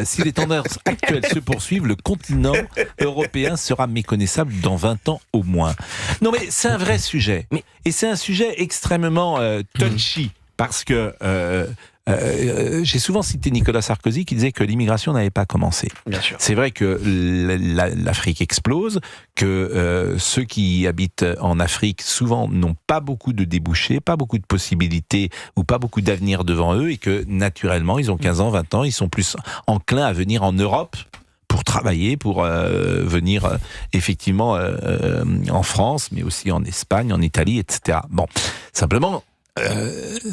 si les tendances actuelles se poursuivent, le continent européen sera méconnaissable dans 20 ans au moins. Non mais c'est un vrai sujet. Et c'est un sujet extrêmement touchy, parce que j'ai souvent cité Nicolas Sarkozy qui disait que l'immigration n'avait pas commencé. Bien sûr. C'est vrai que l'Afrique explose, que ceux qui habitent en Afrique souvent n'ont pas beaucoup de débouchés, pas beaucoup de possibilités ou pas beaucoup d'avenir devant eux, et que naturellement, ils ont 15 ans, 20 ans, ils sont plus enclins à venir en Europe pour travailler, pour venir effectivement en France, mais aussi en Espagne, en Italie, etc. Bon, simplement,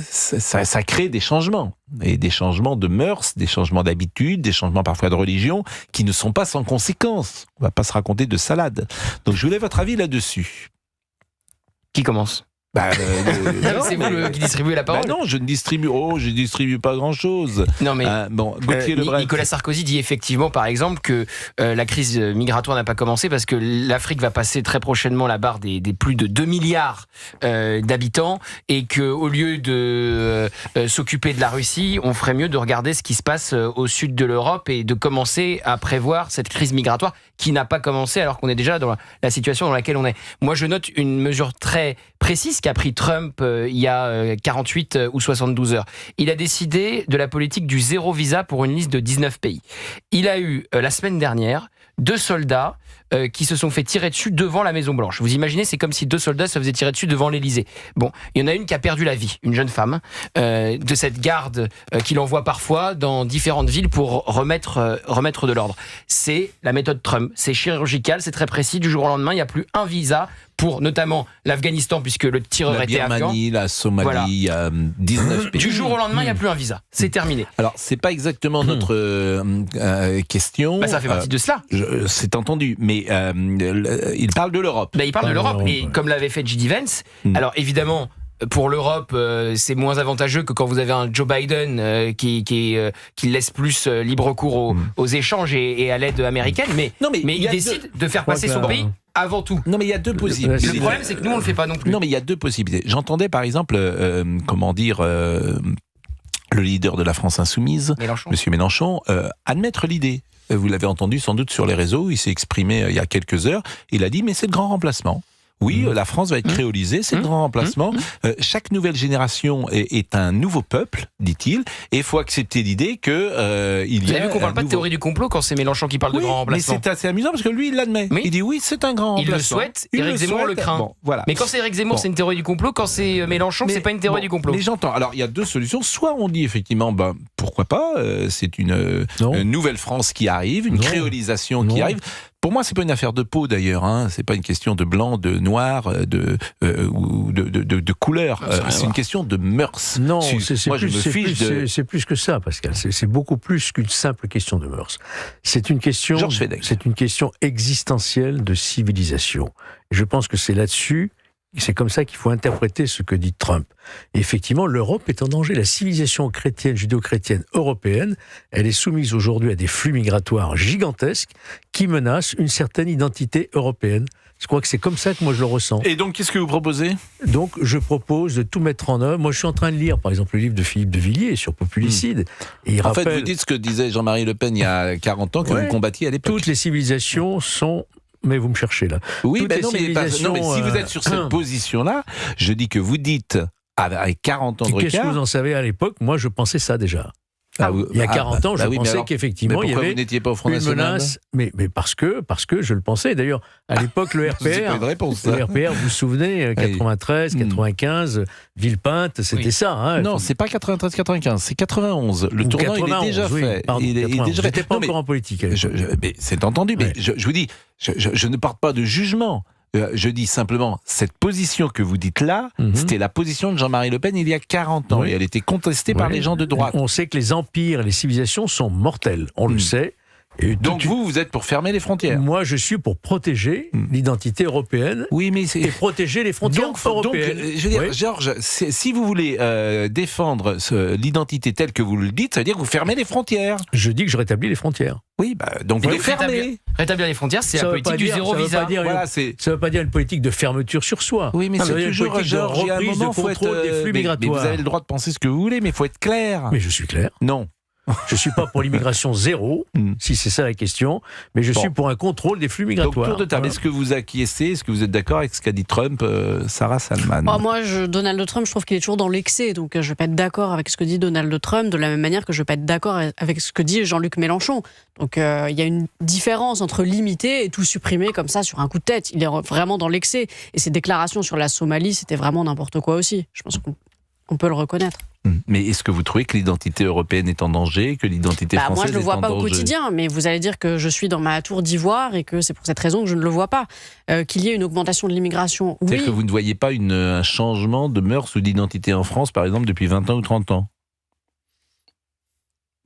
ça crée des changements, et des changements de mœurs, des changements d'habitudes, des changements parfois de religion, qui ne sont pas sans conséquences. On ne va pas se raconter de salade. Donc je voulais votre avis là-dessus. Qui commence ? C'est vous qui distribuez la parole. Non, je ne distribue pas grand-chose. Non, mais Gauthier Lebret. Nicolas Sarkozy dit effectivement, par exemple, que la crise migratoire n'a pas commencé parce que l'Afrique va passer très prochainement la barre des plus de 2 milliards d'habitants, et qu'au lieu de s'occuper de la Russie, on ferait mieux de regarder ce qui se passe au sud de l'Europe et de commencer à prévoir cette crise migratoire qui n'a pas commencé alors qu'on est déjà dans la situation dans laquelle on est. Moi, je note une mesure très précise qu'a pris Trump il y a 48 ou 72 heures. Il a décidé de la politique du zéro visa pour une liste de 19 pays. Il a eu, la semaine dernière, 2 soldats qui se sont fait tirer dessus devant la Maison Blanche. Vous imaginez, c'est comme si 2 soldats se faisaient tirer dessus devant l'Élysée. Bon, il y en a une qui a perdu la vie, une jeune femme, de cette garde qu'il envoie parfois dans différentes villes pour remettre de l'ordre. C'est la méthode Trump. C'est chirurgical, c'est très précis. Du jour au lendemain, il n'y a plus un visa pour notamment l'Afghanistan, puisque le tireur était afghan. La Birmanie, la Somalie, voilà. il y a 19 pays. Du jour au lendemain, il n'y a plus un visa. C'est terminé. Alors, c'est pas exactement notre question. Ça fait partie de cela. C'est entendu, mais il parle de l'Europe. Il parle de l'Europe, et comme l'avait fait J.D. Vance, alors évidemment, pour l'Europe, c'est moins avantageux que quand vous avez un Joe Biden qui laisse plus libre cours aux échanges et à l'aide américaine, mais il décide de faire passer son pays avant tout. Non, mais il y a 2 possibilités. Le problème, c'est que nous, on ne le fait pas non plus. Non, mais il y a 2 possibilités. J'entendais, par exemple, le leader de la France Insoumise, Monsieur Mélenchon, admettre l'idée. Vous l'avez entendu sans doute sur les réseaux, il s'est exprimé il y a quelques heures, il a dit, mais c'est le grand remplacement. Oui, la France va être créolisée, c'est le grand remplacement. Chaque nouvelle génération est un nouveau peuple, dit-il, et il faut accepter l'idée que il y a. Vous avez vu qu'on parle pas de théorie du complot quand c'est Mélenchon qui parle de grand remplacement. Mais c'est assez amusant parce que lui, il l'admet. Oui. Il dit oui, c'est un grand remplacement. Il le souhaite, Éric Zemmour le craint. Bon, voilà. Mais quand c'est Éric Zemmour, c'est une théorie du complot. Quand c'est Mélenchon, c'est pas une théorie du complot. Mais j'entends. Alors, il y a 2 solutions. Soit on dit effectivement, pourquoi pas, c'est une nouvelle France qui arrive, une créolisation qui arrive. Pour moi, c'est pas une affaire de peau d'ailleurs. C'est pas une question de blanc, de noir, ou de couleur. C'est une question de mœurs. Non, c'est plus que ça, Pascal. C'est beaucoup plus qu'une simple question de mœurs. C'est une question existentielle de civilisation. Et je pense que c'est là-dessus. C'est comme ça qu'il faut interpréter ce que dit Trump. Et effectivement, l'Europe est en danger. La civilisation chrétienne, judéo-chrétienne européenne, elle est soumise aujourd'hui à des flux migratoires gigantesques qui menacent une certaine identité européenne. Je crois que c'est comme ça que moi je le ressens. Et donc, qu'est-ce que vous proposez ? Donc, je propose de tout mettre en œuvre. Moi, je suis en train de lire, par exemple, le livre de Philippe de Villiers sur Populicide. Et en fait, vous dites ce que disait Jean-Marie Le Pen il y a 40 ans, que vous combattiez à l'époque. Toutes les civilisations sont... Mais vous me cherchez là. Oui, mais si vous êtes sur cette position-là, je dis que vous dites, avec 40 ans de recul... Qu'est-ce que vous en savez à l'époque ? Moi, je pensais ça déjà. Il y a 40 ans, je pensais qu'effectivement, il y avait vous n'étiez pas au Front une National, menace. Mais parce que je le pensais. D'ailleurs, à l'époque, le RPR, c'est pas une réponse, le RPR, vous vous souvenez, 93, 95, Villepinte, c'était ça. Non, c'est pas 93-95, c'est 91. Le tournant, il est déjà fait. J'étais pas encore en politique. Mais c'est entendu, mais je vous dis, je ne porte pas de jugement. Je dis simplement, cette position que vous dites là, c'était la position de Jean-Marie Le Pen il y a 40 ans, et elle était contestée par les gens de droite. On sait que les empires et les civilisations sont mortels, on le sait. Et donc vous êtes pour fermer les frontières ? Moi, je suis pour protéger l'identité européenne et protéger les frontières européennes. Donc, je veux dire, Georges, si vous voulez défendre l'identité telle que vous le dites, ça veut dire que vous fermez les frontières. Je dis que je rétablis les frontières. Oui, donc vous les fermez. Rétablir les frontières, c'est la politique du zéro visa. Ça ne veut pas dire une politique de fermeture sur soi. Oui, mais c'est toujours, Georges, il y a un moment, de contrôle des flux migratoires. Mais vous avez le droit de penser ce que vous voulez, mais il faut être clair. Mais je suis clair. Non. Je ne suis pas pour l'immigration zéro, si c'est ça la question, mais je suis pour un contrôle des flux Donc, migratoires. tour de table, est-ce que vous acquiescez, est-ce que vous êtes d'accord avec ce qu'a dit Trump, Sarah Salman? Moi, Donald Trump, je trouve qu'il est toujours dans l'excès, donc je ne vais pas être d'accord avec ce que dit Donald Trump, de la même manière que je ne vais pas être d'accord avec ce que dit Jean-Luc Mélenchon. Donc il y a une différence entre limiter et tout supprimer comme ça sur un coup de tête. Il est vraiment dans l'excès. Et ses déclarations sur la Somalie, c'était vraiment n'importe quoi aussi. Je pense qu'on peut le reconnaître. Mais est-ce que vous trouvez que l'identité européenne est en danger, que l'identité française est en danger? Moi, je ne le vois pas au quotidien, mais vous allez dire que je suis dans ma tour d'ivoire et que c'est pour cette raison que je ne le vois pas. Qu'il y ait une augmentation de l'immigration, oui. C'est-à-dire que vous ne voyez pas un changement de mœurs ou d'identité en France, par exemple, depuis 20 ans ou 30 ans?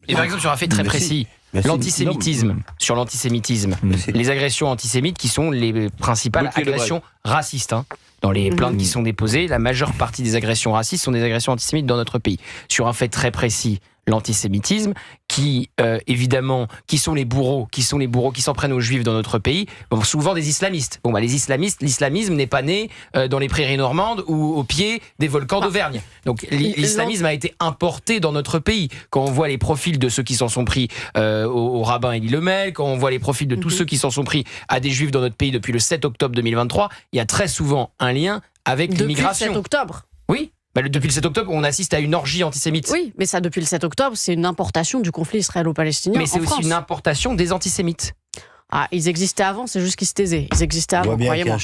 Et par exemple, sur un fait très précis, l'antisémitisme, sur l'antisémitisme, les agressions antisémites qui sont les principales agressions racistes. Dans les plaintes qui sont déposées, la majeure partie des agressions racistes sont des agressions antisémites dans notre pays. Sur un fait très précis, l'antisémitisme, qui évidemment, qui sont les bourreaux qui s'en prennent aux juifs dans notre pays, souvent des islamistes. Les islamistes, l'islamisme n'est pas né dans les prairies normandes ou au pied des volcans d'Auvergne. Donc l'islamisme a été importé dans notre pays. Quand on voit les profils de ceux qui s'en sont pris au rabbin Élie Lemel, quand on voit les profils de tous ceux qui s'en sont pris à des juifs dans notre pays depuis le 7 octobre 2023, il y a très souvent un lien avec l'immigration. Depuis le 7 octobre. Oui. Depuis le 7 octobre, on assiste à une orgie antisémite. Oui, mais ça, depuis le 7 octobre, c'est une importation du conflit israélo-palestinien. Mais c'est aussi une importation des antisémites. Ils existaient avant, c'est juste qu'ils se taisaient. Ils existaient avant, croyez-moi.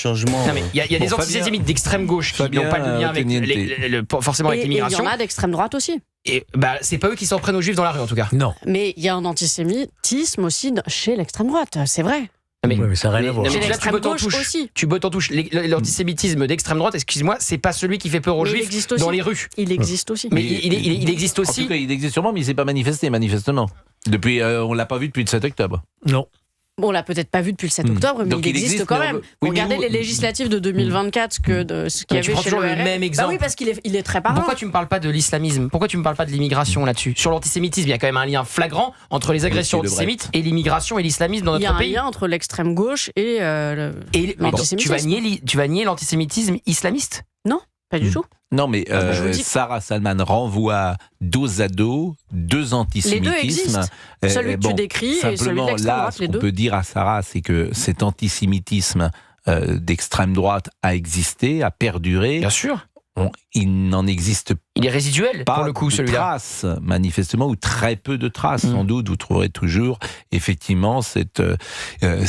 Il y a des antisémites d'extrême gauche qui n'ont pas de lien avec forcément avec l'immigration. Et il y en a d'extrême droite aussi. Et c'est pas eux qui s'en prennent aux juifs dans la rue en tout cas. Non. Mais il y a un antisémitisme aussi chez l'extrême droite, c'est vrai. Mais ça n'a rien à voir. Chez l'extrême gauche aussi. Tu bottes en touche. L'antisémitisme d'extrême droite, excuse-moi, c'est pas celui qui fait peur aux juifs dans les rues. Il existe aussi. Mais il existe aussi. En tout cas, il existe sûrement, mais il s'est pas manifesté, manifestement. On l'a pas vu depuis le 7 octobre. Non. Bon, on l'a peut-être pas vu depuis le 7 octobre, mais il existe quand même. Regardez les législatives de 2024, ce qu'il y avait chez le LRN. même exemple. Oui, parce qu'il est très parlant. Pourquoi tu me parles pas de l'islamisme? Pourquoi tu me parles pas de l'immigration là-dessus? Sur l'antisémitisme, il y a quand même un lien flagrant entre les agressions antisémites et l'immigration et l'islamisme dans notre pays. Il y a un lien entre l'extrême gauche et l'antisémitisme. Tu vas nier l'antisémitisme islamiste? Non, pas du tout. Non, mais Sarah Salman renvoie dos à dos deux antisémitismes. Les deux existent. Celui que tu décris et celui de l'extrême droite, les deux. Ce qu'on peut dire à Sarah, c'est que cet antisémitisme d'extrême droite a existé, a perduré. Bien sûr. Il n'en existe pas. Il est résiduel, pas pour le coup, celui-là. Traces, manifestement, ou très peu de traces. Sans doute, vous trouverez toujours, effectivement, c'est pas des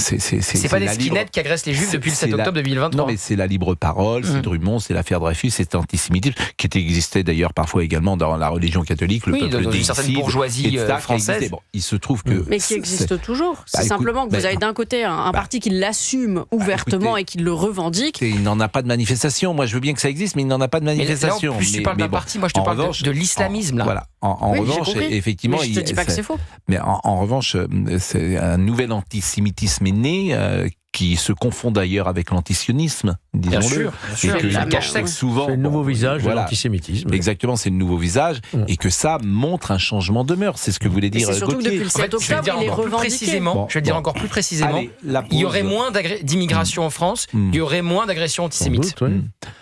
skinheads qui agressent les juifs depuis le 7 octobre 2023. Non, mais c'est la libre parole, c'est Drummond, c'est l'affaire Dreyfus, c'est antisémitisme, qui existait d'ailleurs parfois également dans la religion catholique, le peuple dans une certaine bourgeoisie française. Il se trouve que... Mais qui existe toujours. C'est simplement que vous avez d'un côté un parti qui l'assume ouvertement et qui le revendique. Il n'en a pas de manifestation. Moi, je veux bien que ça existe, mais il n'en a pas de manifestation. Mais là, tu parles d'un parti, moi je te parle de l'islamisme. Voilà. En revanche, effectivement, mais je te dis pas que c'est faux. Mais en revanche, c'est un nouvel antisémitisme est né. Qui se confond d'ailleurs avec l'antisionisme, disons-le. Et que cache souvent. C'est le nouveau visage de l'antisémitisme. Exactement, c'est le nouveau visage. Et que ça montre un changement de mœurs. C'est ce que voulait dire Gauthier. Surtout que depuis le 7 octobre, il est revendiqué. Je vais le dire encore plus précisément. Il y aurait moins d'immigration en France, il y aurait moins d'agressions antisémites.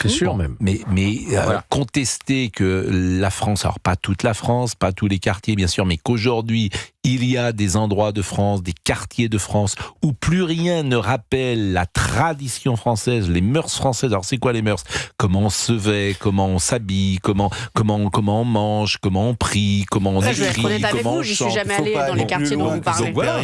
C'est sûr même. Mais contester que la France, alors pas toute la France, pas tous les quartiers bien sûr, mais qu'aujourd'hui, il y a des endroits de France, des quartiers de France, où plus rien ne rappelle la tradition française, les mœurs françaises. Alors c'est quoi les mœurs? Comment on se vêt, comment on s'habille, comment on mange, comment on prie, comment on écrit, comment on chante. Je vais être honnête avec vous, j'y suis jamais allé dans les quartiers dont vous parlez. Donc voilà,